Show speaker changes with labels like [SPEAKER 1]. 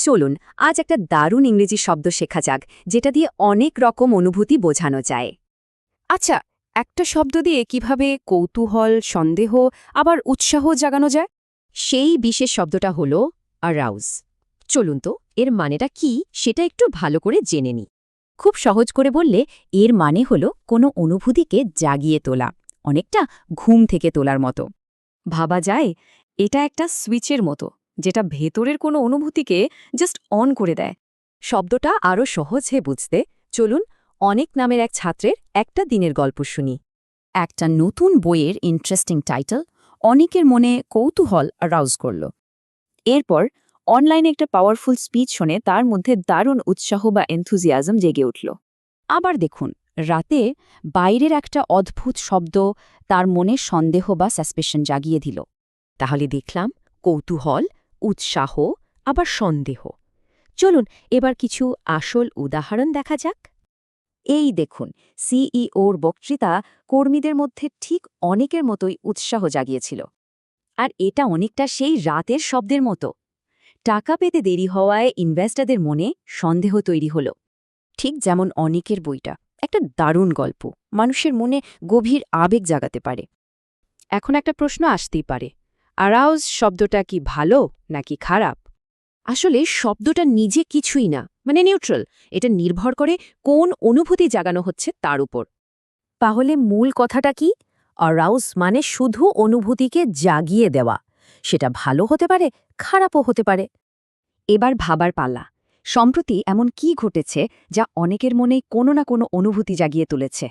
[SPEAKER 1] চলুন আজ একটা দারুণ ইংরেজি শব্দ শেখা যাক যেটা দিয়ে অনেক রকম অনুভূতি বোঝানো যায়।
[SPEAKER 2] আচ্ছা, একটা শব্দ দিয়ে কিভাবে কৌতূহল, সন্দেহ আবার উৎসাহ জাগানো যায়?
[SPEAKER 1] সেই বিশেষ শব্দটা হলো আরাউজ। চলুন তো এর মানেটা কি সেটা একটু ভালো করে জেনে নিই। খুব সহজ করে বললে এর মানে হলো কোনো অনুভূতিকে জাগিয়ে তোলা, অনেকটা ঘুম থেকে তোলার মতো।
[SPEAKER 2] ভাবা যায় এটা একটা সুইচের মতো, যেটা ভেতরের কোনো অনুভূতিকে জাস্ট অন করে দেয়।
[SPEAKER 1] শব্দটা আরও সহজ হয়ে বুঝতে চলুন অনেক নামের এক ছাত্রের একটা দিনের গল্প শুনি।
[SPEAKER 2] একটা নতুন বইয়ের ইন্টারেস্টিং টাইটেল অনেকের মনে কৌতূহল আরাউজ করল। এরপর অনলাইনে একটা পাওয়ারফুল স্পিচ শুনে তার মধ্যে দারুণ উৎসাহ বা এনথুজিয়াজম জেগে উঠল।
[SPEAKER 1] আবার দেখুন, রাতে বাইরের একটা অদ্ভুত শব্দ তার মনে সন্দেহ বা সাসপেশন জাগিয়ে দিল। তাহলে দেখলাম কৌতূহল, উৎসাহ, আবার সন্দেহ। চলুন এবার কিছু আসল উদাহরণ দেখা যাক। এই দেখুন, সিইওর বক্তৃতা কর্মীদের মধ্যে ঠিক অনেকের মতোই উৎসাহ জাগিয়েছিল। আর এটা অনেকটা সেই রাতের শব্দের মতো। টাকা পেতে দেরি হওয়ায় ইনভেস্টরদের মনে সন্দেহ তৈরি হল। ঠিক যেমন অনেকের বইটা একটা দারুণ গল্প, মানুষের মনে গভীর আবেগ জাগাতে পারে। এখন একটা প্রশ্ন আসতেই পারে, আরাউজ শব্দটা কি ভালো নাকি খারাপ? আসলে শব্দটা নিজে কিছুই না, মানে নিউট্রাল। এটা নির্ভর করে কোন অনুভূতি জাগানো হচ্ছে তার উপর। তাহলে মূল কথাটা কি? আরাউজ মানে শুধু অনুভূতিকে জাগিয়ে দেওয়া। সেটা ভালো হতে পারে, খারাপও হতে পারে। এবার ভাবার পাল্লা, সম্প্রতি এমন কি ঘটেছে যা অনেকের মনেই কোনো না কোনো অনুভূতি জাগিয়ে তুলেছে?